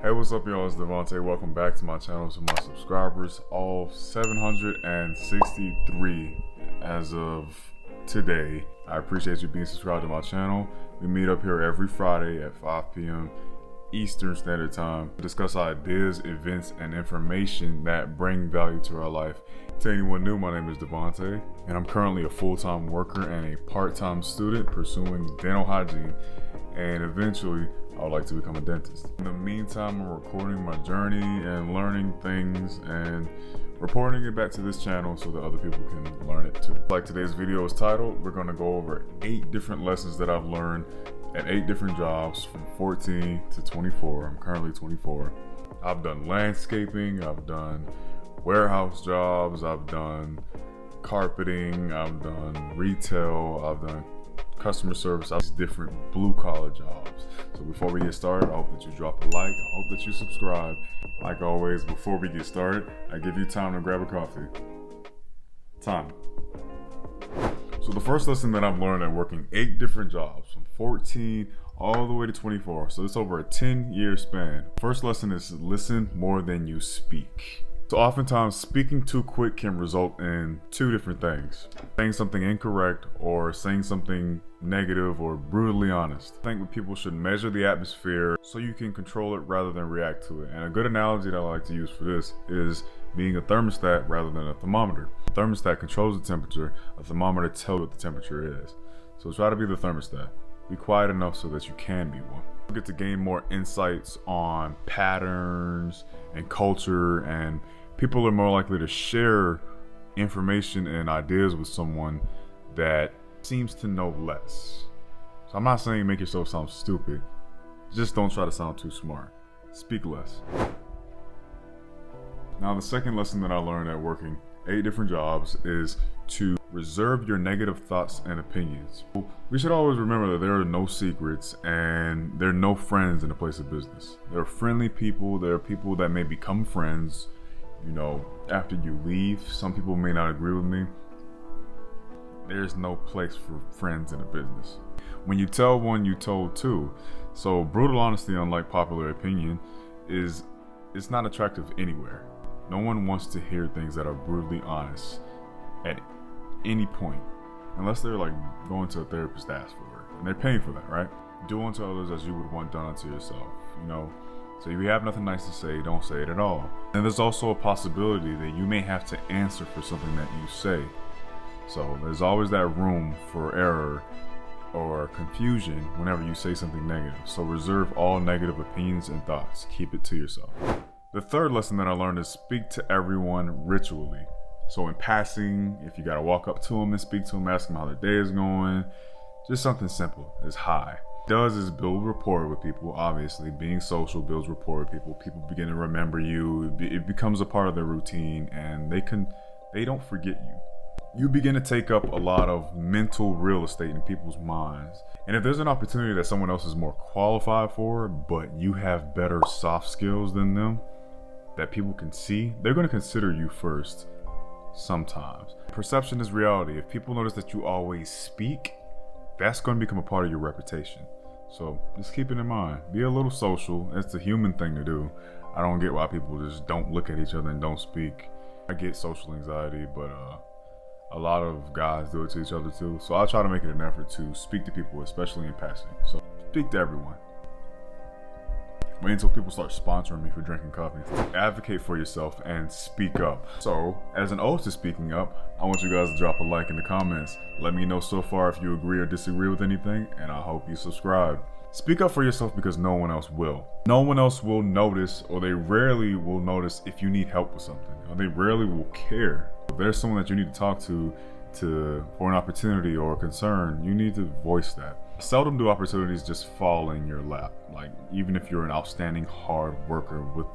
Hey, what's up, y'all? It's Devontae. Welcome back to my channel, to my subscribers, all 763 as of today. I appreciate you being subscribed to my channel. We meet up here every Friday at 5 p.m. Eastern Standard Time to discuss ideas, events, and information that bring value to our life. To anyone new, my name is Devontae, and I'm currently a full-time worker and a part-time student pursuing dental hygiene, and eventually I would like to become a dentist. In the meantime, I'm recording my journey and learning things and reporting it back to this channel so that other people can learn it too. Like today's video is titled, we're going to go over 8 different lessons that I've learned at 8 different jobs from 14 to 24. I'm currently 24. I've done landscaping, I've done warehouse jobs, I've done carpeting, I've done retail, I've done customer service, different blue collar jobs. So before we get started, I hope that you drop a like, I hope that you subscribe. Like always, before we get started, I give you time to grab a coffee. Time. So the first lesson that I've learned at working 8 different jobs from 14 all the way to 24, so it's over a 10-year span. First lesson is listen more than you speak. So oftentimes speaking too quick can result in 2 different things: saying something incorrect or saying something negative or brutally honest. I think that people should measure the atmosphere so you can control it rather than react to it. And a good analogy that I like to use for this is being a thermostat rather than a thermometer. A thermostat controls the temperature, a thermometer tells what the temperature is. So try to be the thermostat. Be quiet enough so that you can be one. You get to gain more insights on patterns and culture, and people are more likely to share information and ideas with someone that seems to know less. So I'm not saying make yourself sound stupid, just don't try to sound too smart. Speak less. Now the second lesson that I learned at working 8 different jobs is to reserve your negative thoughts and opinions. We should always remember that there are no secrets and there are no friends in a place of business. There are friendly people, there are people that may become friends, you know, after you leave. Some people may not agree with me. There's no place for friends in a business. When you tell one, you told two. So brutal honesty, unlike popular opinion, it's not attractive anywhere. No one wants to hear things that are brutally honest at any point, unless they're like going to a therapist to ask for it, and they're paying for that, right? Do unto others as you would want done unto yourself, you know? So if you have nothing nice to say, don't say it at all. And there's also a possibility that you may have to answer for something that you say. So there's always that room for error or confusion whenever you say something negative. So reserve all negative opinions and thoughts. Keep it to yourself. The third lesson that I learned is speak to everyone ritually. So in passing, if you gotta walk up to them and speak to them, ask them how their day is going, just something simple as hi. Does is build rapport with people. Obviously, being social builds rapport with people. People begin to remember you. It becomes a part of their routine, and they don't forget you. You begin to take up a lot of mental real estate in people's minds. And if there's an opportunity that someone else is more qualified for, but you have better soft skills than them that people can see, they're going to consider you first sometimes. Perception is reality. If people notice that you always speak, that's going to become a part of your reputation. So just keep it in mind. Be a little social. It's a human thing to do. I don't get why people just don't look at each other and don't speak. I get social anxiety, but a lot of guys do it to each other too. So I try to make it an effort to speak to people, especially in passing. So speak to everyone. Wait until people start sponsoring me for drinking coffee. Advocate for yourself and speak up. So, as an ode to speaking up, I want you guys to drop a like in the comments. Let me know so far if you agree or disagree with anything, and I hope you subscribe. Speak up for yourself because no one else will. No one else will notice, or they rarely will notice if you need help with something, or they rarely will care. If there's someone that you need to talk to for an opportunity or a concern, you need to voice that. Seldom do opportunities just fall in your lap. Like, even if you're an outstanding hard worker with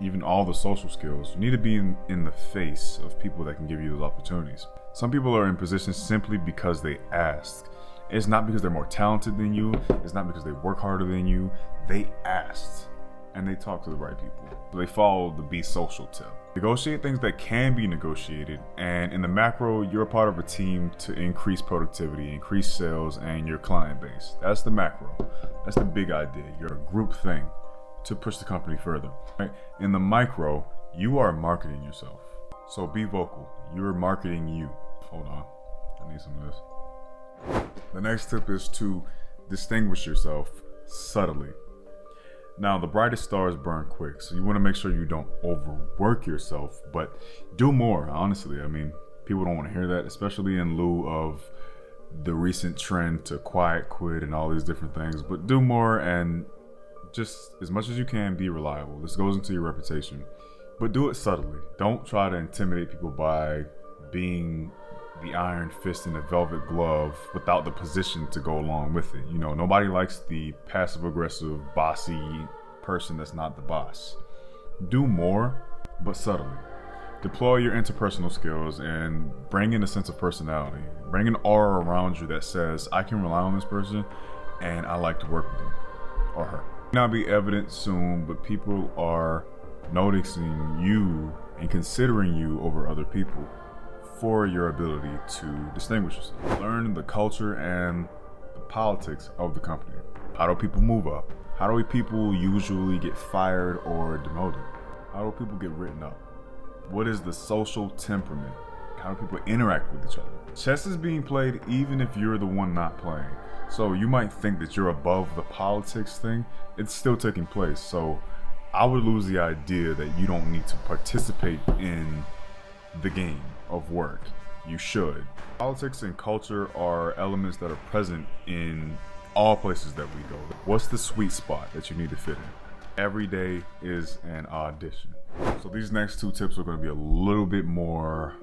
even all the social skills, you need to be in the face of people that can give you those opportunities. Some people are in positions simply because they asked. It's not because they're more talented than you. It's not because they work harder than you. They asked, and they talked to the right people. They followed the be social tip. Negotiate things that can be negotiated, and in the macro, you're a part of a team to increase productivity, increase sales, and your client base. That's the macro. That's the big idea. You're a group thing. to push the company further. Right? In the micro, you are marketing yourself. So be vocal. You're marketing you. Hold on. I need some of this. The next tip is to distinguish yourself subtly. Now, the brightest stars burn quick, so you want to make sure you don't overwork yourself, but do more, honestly. I mean, people don't want to hear that, especially in lieu of the recent trend to quiet quit and all these different things. But do more, and just as much as you can, be reliable. This goes into your reputation, but do it subtly. Don't try to intimidate people by being the iron fist in a velvet glove without the position to go along with it. You know, nobody likes the passive aggressive, bossy person that's not the boss. Do more, but subtly. Deploy your interpersonal skills and bring in a sense of personality. Bring an aura around you that says, I can rely on this person and I like to work with him or her. It may not be evident soon, but people are noticing you and considering you over other people for your ability to distinguish yourself. Learn the culture and the politics of the company. How do people move up? How do people usually get fired or demoted? How do people get written up? What is the social temperament? How do people interact with each other? Chess is being played even if you're the one not playing. So you might think that you're above the politics thing. It's still taking place. So I would lose the idea that you don't need to participate in the game of work. You should. Politics and culture are elements that are present in all places that we go. What's the sweet spot that you need to fit in? Every day is an audition. So these next two tips are going to be a little bit more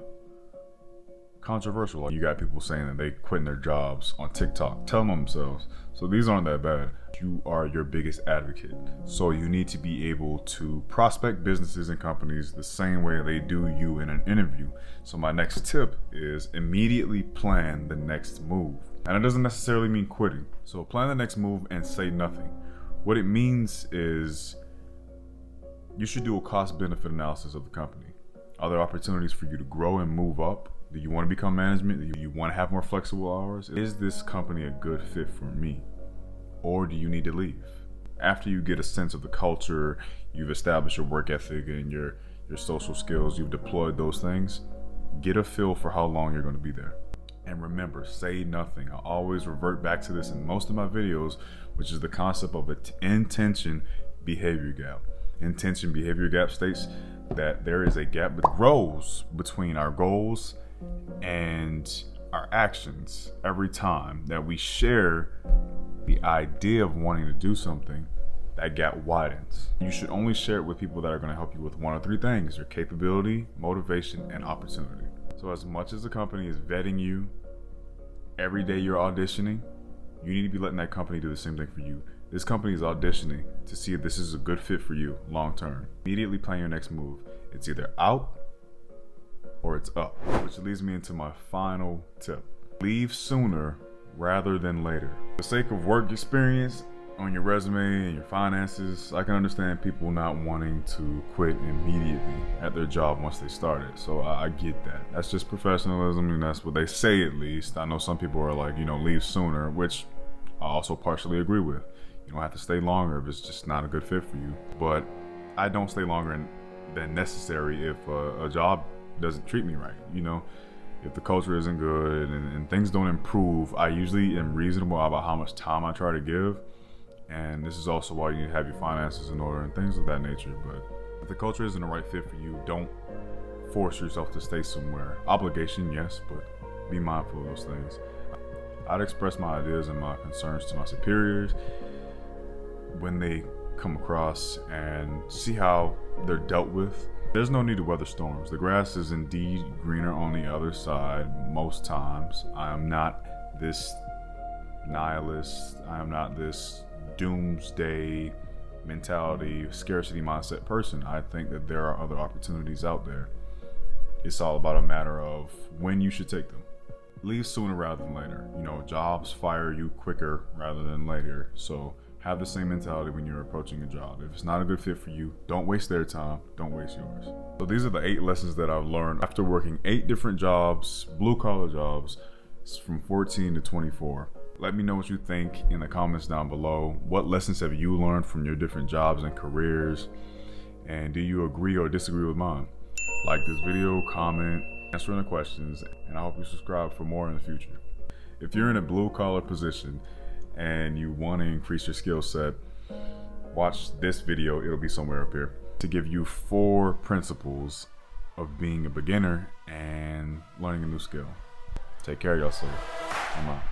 controversial. You got people saying that they quitting their jobs on TikTok, telling themselves. So these aren't that bad. You are your biggest advocate. So you need to be able to prospect businesses and companies the same way they do you in an interview. So my next tip is immediately plan the next move. And it doesn't necessarily mean quitting. So plan the next move and say nothing. What it means is you should do a cost-benefit analysis of the company. Are there opportunities for you to grow and move up? Do you want to become management? Do you want to have more flexible hours? Is this company a good fit for me? Or do you need to leave? After you get a sense of the culture, you've established your work ethic and your social skills, you've deployed those things, get a feel for how long you're going to be there. And remember, say nothing. I always revert back to this in most of my videos, which is the concept of an intention behavior gap. Intention behavior gap states that there is a gap that grows between our goals and our actions. Every time that we share the idea of wanting to do something, that gap widens. You should only share it with people that are going to help you with one of three things: your capability, motivation, and opportunity. So as much as the company is vetting you, every day you're auditioning, you need to be letting that company do the same thing for you. This company is auditioning to see if this is a good fit for you long term. Immediately plan your next move. It's either out or it's up, which leads me into my final tip. Leave sooner rather than later. For the sake of work experience on your resume and your finances, I can understand people not wanting to quit immediately at their job once they started. So I get that. That's just professionalism, and that's what they say at least. I know some people are like, leave sooner, which I also partially agree with. You don't have to stay longer if it's just not a good fit for you. But I don't stay longer than necessary if a job doesn't treat me right. If the culture isn't good and things don't improve, I usually am reasonable about how much time I try to give. And this is also why you need to have your finances in order and things of that nature. But if the culture isn't the right fit for you, don't force yourself to stay somewhere. Obligation, yes, but be mindful of those things. I'd express my ideas and my concerns to my superiors when they come across and see how they're dealt with. There's no need to weather storms. The grass is indeed greener on the other side most times. I am not this nihilist. I am not this doomsday mentality, scarcity mindset person. I think that there are other opportunities out there. It's all about a matter of when you should take them. Leave sooner rather than later. Jobs fire you quicker rather than later. So have the same mentality when you're approaching a job. If it's not a good fit for you, don't waste their time, don't waste yours. So these are the 8 lessons that I've learned after working 8 different jobs, blue collar jobs, from 14 to 24. Let me know what you think in the comments down below. What lessons have you learned from your different jobs and careers? And do you agree or disagree with mine? Like this video, comment, answer the questions, and I hope you subscribe for more in the future. If you're in a blue collar position and you want to increase your skill set, watch this video. It'll be somewhere up here to give you 4 principles of being a beginner and learning a new skill. Take care of yourself. I'm out.